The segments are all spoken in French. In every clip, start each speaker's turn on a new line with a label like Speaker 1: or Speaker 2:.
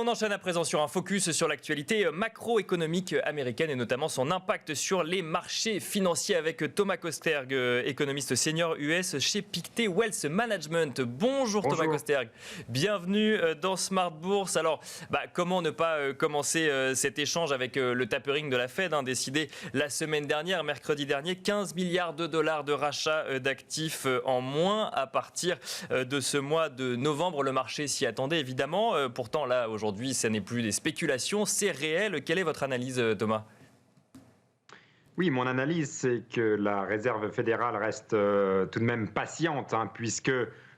Speaker 1: on enchaîne à présent sur un focus sur l'actualité macroéconomique américaine et notamment son impact sur les marchés financiers avec Thomas Kosterg, économiste senior US chez Pictet Wealth Management. Bonjour. Thomas Kosterg, bienvenue dans Smart Bourse. Alors, comment ne pas commencer cet échange avec le tapering de la Fed, décidé la semaine dernière, mercredi dernier, 15 milliards de dollars de rachat d'actifs en moins à partir de ce mois de novembre. Le marché s'y attendait évidemment. Pourtant, là, aujourd'hui, ce n'est plus des spéculations, c'est réel. Quelle est votre analyse, Thomas ?
Speaker 2: Oui, mon analyse, c'est que la Réserve fédérale reste tout de même patiente, puisque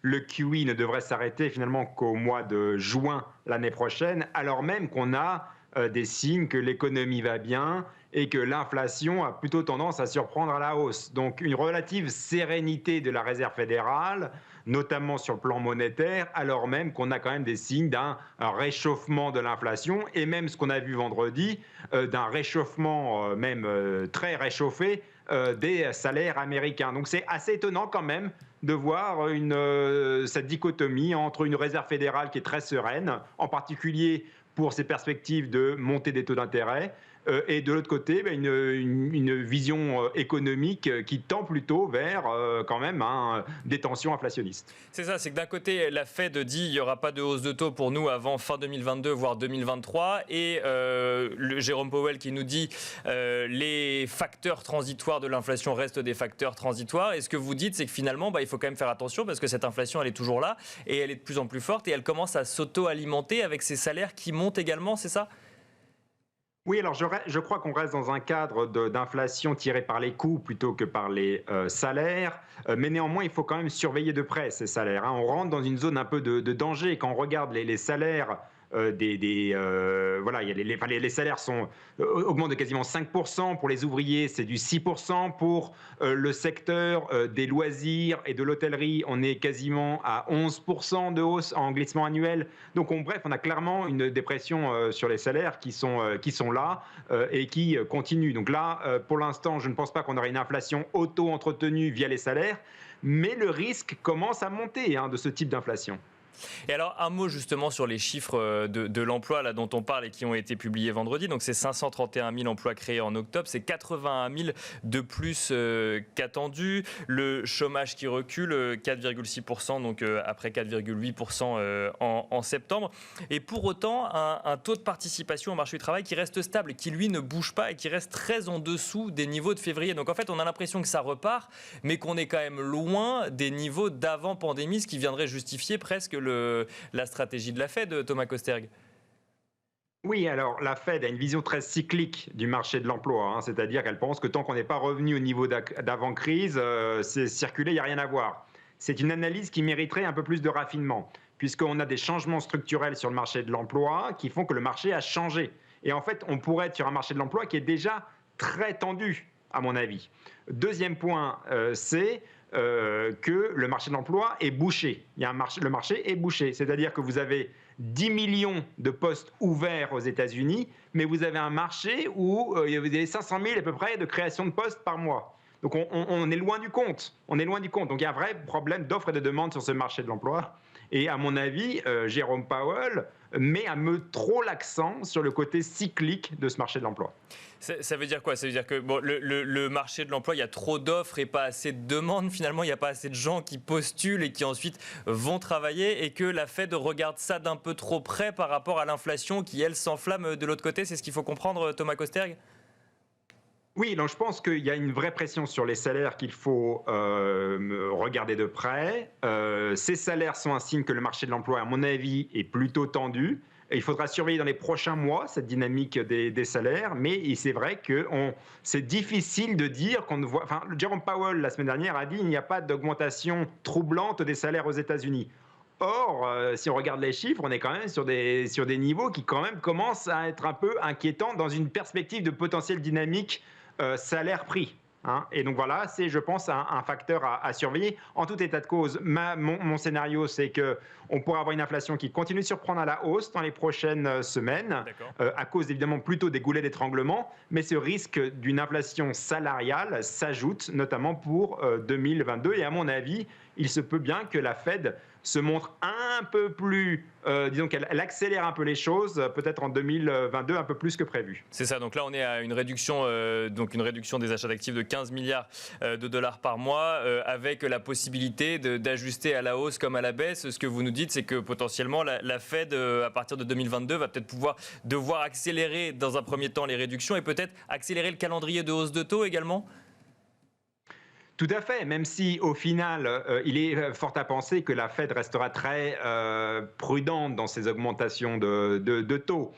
Speaker 2: le QE ne devrait s'arrêter finalement qu'au mois de juin l'année prochaine, alors même qu'on a des signes que l'économie va bien et que l'inflation a plutôt tendance à surprendre à la hausse. Donc une relative sérénité de la Réserve fédérale, notamment sur le plan monétaire, alors même qu'on a quand même des signes d'un réchauffement de l'inflation et même ce qu'on a vu vendredi, d'un réchauffement très réchauffé des salaires américains. Donc c'est assez étonnant quand même de voir cette dichotomie entre une Réserve fédérale qui est très sereine, en particulier pour ses perspectives de montée des taux d'intérêt, et de l'autre côté, une vision économique qui tend plutôt vers quand même des tensions inflationnistes.
Speaker 1: C'est ça, c'est que d'un côté, la Fed dit qu'il n'y aura pas de hausse de taux pour nous avant fin 2022, voire 2023, et le Jérôme Powell qui nous dit les facteurs transitoires de l'inflation restent des facteurs transitoires. Et ce que vous dites, c'est que finalement, il faut quand même faire attention parce que cette inflation, elle est toujours là et elle est de plus en plus forte et elle commence à s'auto-alimenter avec ces salaires qui montent également, c'est ça ?
Speaker 2: Oui, alors je crois qu'on reste dans un cadre d'inflation tiré par les coûts plutôt que par les salaires, mais néanmoins il faut quand même surveiller de près ces salaires. On rentre dans une zone un peu de danger quand on regarde les salaires. Les salaires augmentent de quasiment 5%. Pour les ouvriers, c'est du 6%. Pour le secteur des loisirs et de l'hôtellerie, on est quasiment à 11% de hausse en glissement annuel. Donc, bref, on a clairement une dépression sur les salaires qui sont là et qui continuent. Donc là, pour l'instant, je ne pense pas qu'on aura une inflation auto-entretenue via les salaires, mais le risque commence à monter de ce type d'inflation.
Speaker 1: Et alors, un mot justement sur les chiffres de l'emploi là, dont on parle et qui ont été publiés vendredi. Donc, c'est 531 000 emplois créés en octobre. C'est 81 000 de plus qu'attendu. Le chômage qui recule, 4,6%, donc après 4,8% en septembre. Et pour autant, un taux de participation au marché du travail qui reste stable, qui lui ne bouge pas et qui reste très en dessous des niveaux de février. Donc, en fait, on a l'impression que ça repart, mais qu'on est quand même loin des niveaux d'avant-pandémie, ce qui viendrait justifier presque la stratégie de la Fed, Thomas Kosterg.
Speaker 2: Oui, alors la Fed a une vision très cyclique du marché de l'emploi, c'est-à-dire qu'elle pense que tant qu'on n'est pas revenu au niveau d'avant-crise, c'est circuler, il n'y a rien à voir. C'est une analyse qui mériterait un peu plus de raffinement, puisqu'on a des changements structurels sur le marché de l'emploi qui font que le marché a changé. Et en fait, on pourrait être sur un marché de l'emploi qui est déjà très tendu, à mon avis. Deuxième point, c'est que le marché de l'emploi est bouché. Le marché est bouché, c'est-à-dire que vous avez 10 millions de postes ouverts aux États-Unis, mais vous avez un marché où vous avez 500 000 à peu près de création de postes par mois. Donc on est loin du compte. On est loin du compte. Donc il y a un vrai problème d'offre et de demande sur ce marché de l'emploi. Et à mon avis, Jérôme Powell met trop l'accent sur le côté cyclique de ce marché de l'emploi.
Speaker 1: Ça veut dire quoi ? Ça veut dire que le marché de l'emploi, il y a trop d'offres et pas assez de demandes. Finalement, il n'y a pas assez de gens qui postulent et qui ensuite vont travailler et que la Fed regarde ça d'un peu trop près par rapport à l'inflation qui, elle, s'enflamme de l'autre côté. C'est ce qu'il faut comprendre, Thomas Kosterg ?
Speaker 2: Oui, donc je pense qu'il y a une vraie pression sur les salaires qu'il faut regarder de près. Ces salaires sont un signe que le marché de l'emploi, à mon avis, est plutôt tendu. Et il faudra surveiller dans les prochains mois cette dynamique des salaires, mais c'est vrai que c'est difficile de dire qu'on ne voit. Enfin, Jérôme Powell la semaine dernière a dit qu'il n'y a pas d'augmentation troublante des salaires aux États-Unis. Or, si on regarde les chiffres, on est quand même sur des niveaux qui quand même commencent à être un peu inquiétants dans une perspective de potentielle dynamique salaire-prix. Et donc voilà, c'est, je pense, un facteur à surveiller. En tout état de cause, mon scénario, c'est qu'on pourra avoir une inflation qui continue de surprendre à la hausse dans les prochaines semaines, à cause évidemment plutôt des goulets d'étranglement, mais ce risque d'une inflation salariale s'ajoute, notamment pour 2022. Et à mon avis, il se peut bien que la Fed se montre un peu plus, disons qu'elle accélère un peu les choses, peut-être en 2022 un peu plus que prévu.
Speaker 1: C'est ça, donc là on est à une réduction des achats d'actifs de 15 milliards de dollars par mois, avec la possibilité d'ajuster à la hausse comme à la baisse. Ce que vous nous dites, c'est que potentiellement la Fed, à partir de 2022, va peut-être devoir accélérer dans un premier temps les réductions et peut-être accélérer le calendrier de hausse de taux également.
Speaker 2: Tout à fait, même si au final, il est fort à penser que la Fed restera très prudente dans ses augmentations de taux,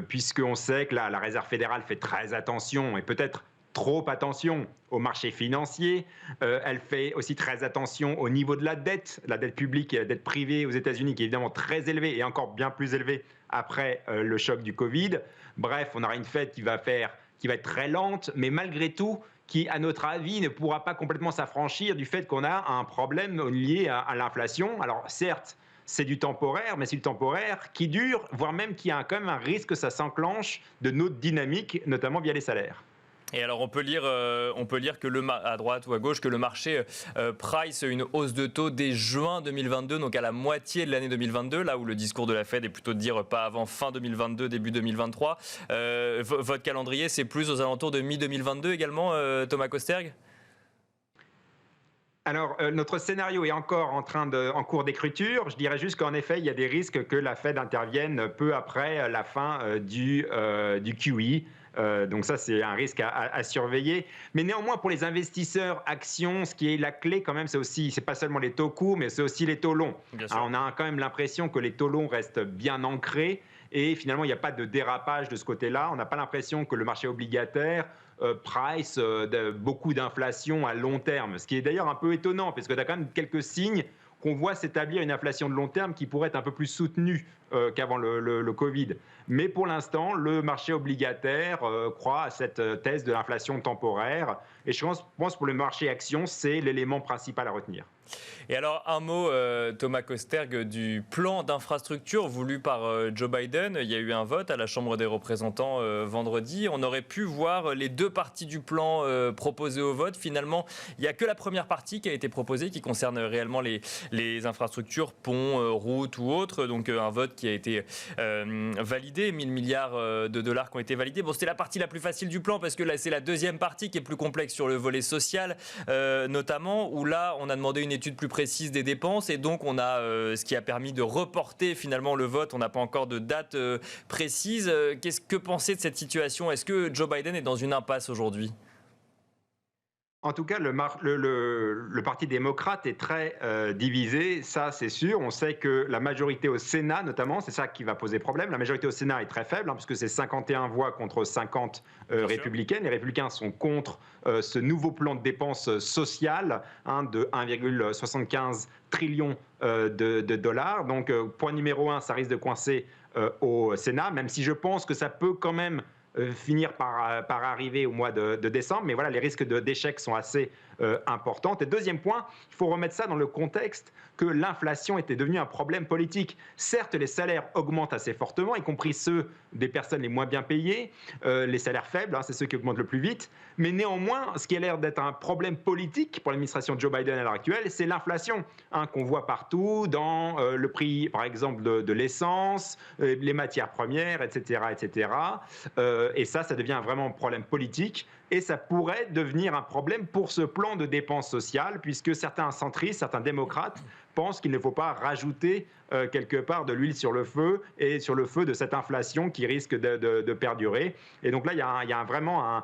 Speaker 2: puisqu'on sait que la Réserve fédérale fait très attention et peut-être trop attention aux marchés financiers. Elle fait aussi très attention au niveau de la dette publique et la dette privée aux États-Unis, qui est évidemment très élevée et encore bien plus élevée après le choc du Covid. Bref, on aura une Fed qui va être très lente, mais malgré tout, qui, à notre avis, ne pourra pas complètement s'affranchir du fait qu'on a un problème lié à l'inflation. Alors certes, c'est du temporaire, mais c'est du temporaire qui dure, voire même qui a quand même un risque que ça s'enclenche de notre dynamique, notamment via les salaires.
Speaker 1: Et alors on peut lire que à droite ou à gauche que le marché price une hausse de taux dès juin 2022, donc à la moitié de l'année 2022, là où le discours de la Fed est plutôt de dire pas avant fin 2022, début 2023. Votre calendrier, c'est plus aux alentours de mi-2022 également, Thomas Kosterg ?
Speaker 2: Alors, notre scénario est encore en cours d'écriture. Je dirais juste qu'en effet, il y a des risques que la Fed intervienne peu après la fin du QE. Donc ça, c'est un risque à surveiller. Mais néanmoins, pour les investisseurs actions, ce qui est la clé quand même, c'est pas seulement les taux courts, mais c'est aussi les taux longs. Alors, on a quand même l'impression que les taux longs restent bien ancrés et finalement, il n'y a pas de dérapage de ce côté-là. On n'a pas l'impression que le marché obligataire price beaucoup d'inflation à long terme, ce qui est d'ailleurs un peu étonnant, parce que tu as quand même quelques signes qu'on voit s'établir une inflation de long terme qui pourrait être un peu plus soutenue qu'avant le Covid. Mais pour l'instant, le marché obligataire croit à cette thèse de l'inflation temporaire. Et je pense pour le marché action, c'est l'élément principal à retenir.
Speaker 1: Et alors, un mot, Thomas Kosterg, du plan d'infrastructure voulu par Joe Biden. Il y a eu un vote à la Chambre des représentants vendredi. On aurait pu voir les deux parties du plan proposées au vote. Finalement, il n'y a que la première partie qui a été proposée, qui concerne réellement les infrastructures, ponts, routes ou autres. Donc, un vote qui a été validé, 1 000 milliards de dollars qui ont été validés. Bon, c'était la partie la plus facile du plan, parce que là, c'est la deuxième partie qui est plus complexe sur le volet social, notamment, où là, on a demandé une étude plus précise des dépenses et donc on a ce qui a permis de reporter finalement le vote. On n'a pas encore de date précise. Qu'est-ce que pensez de cette situation ? Est-ce que Joe Biden est dans une impasse aujourd'hui ?
Speaker 2: En tout cas, le Parti démocrate est très divisé, ça c'est sûr. On sait que la majorité au Sénat, notamment, c'est ça qui va poser problème. La majorité au Sénat est très faible, puisque c'est 51 voix contre 50 républicaines. Les républicains sont contre ce nouveau plan de dépenses sociales de 1,75 trillion de dollars. Donc, point numéro 1, ça risque de coincer au Sénat, même si je pense que ça peut quand même finir par arriver au mois de décembre. Mais voilà, les risques d'échec sont assez importants. Et deuxième point, il faut remettre ça dans le contexte que l'inflation était devenue un problème politique. Certes, les salaires augmentent assez fortement, y compris ceux des personnes les moins bien payées, les salaires faibles, c'est ceux qui augmentent le plus vite. Mais néanmoins, ce qui a l'air d'être un problème politique pour l'administration de Joe Biden à l'heure actuelle, c'est l'inflation qu'on voit partout, dans le prix, par exemple, de l'essence, les matières premières, etc. etc. Et ça devient vraiment un problème politique. Et ça pourrait devenir un problème pour ce plan de dépenses sociales, puisque certains centristes, certains démocrates pensent qu'il ne faut pas rajouter quelque part de l'huile sur le feu et sur le feu de cette inflation qui risque de perdurer. Et donc là, il y a vraiment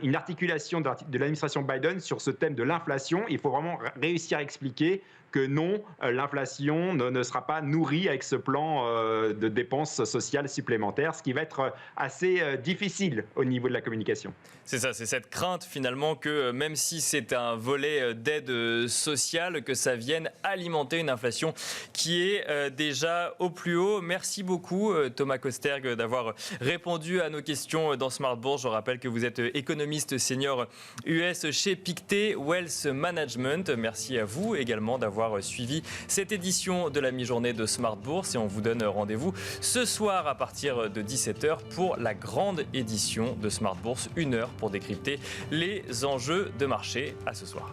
Speaker 2: une articulation de l'administration Biden sur ce thème de l'inflation. Il faut vraiment réussir à expliquer que non, l'inflation ne sera pas nourrie avec ce plan de dépenses sociales supplémentaires, ce qui va être assez difficile au niveau de la communication.
Speaker 1: C'est ça, c'est cette crainte finalement que même si c'est un volet d'aide sociale, que ça vienne alimenter une inflation qui est déjà au plus haut. Merci beaucoup Thomas Kosterg d'avoir répondu à nos questions dans Smart Bourse. Je rappelle que vous êtes économiste senior US chez Pictet Wealth Management. Merci à vous également d'avoir suivi cette édition de la mi-journée de Smart Bourse et on vous donne rendez-vous ce soir à partir de 17h pour la grande édition de Smart Bourse, 1 heure pour décrypter les enjeux de marché. À ce soir.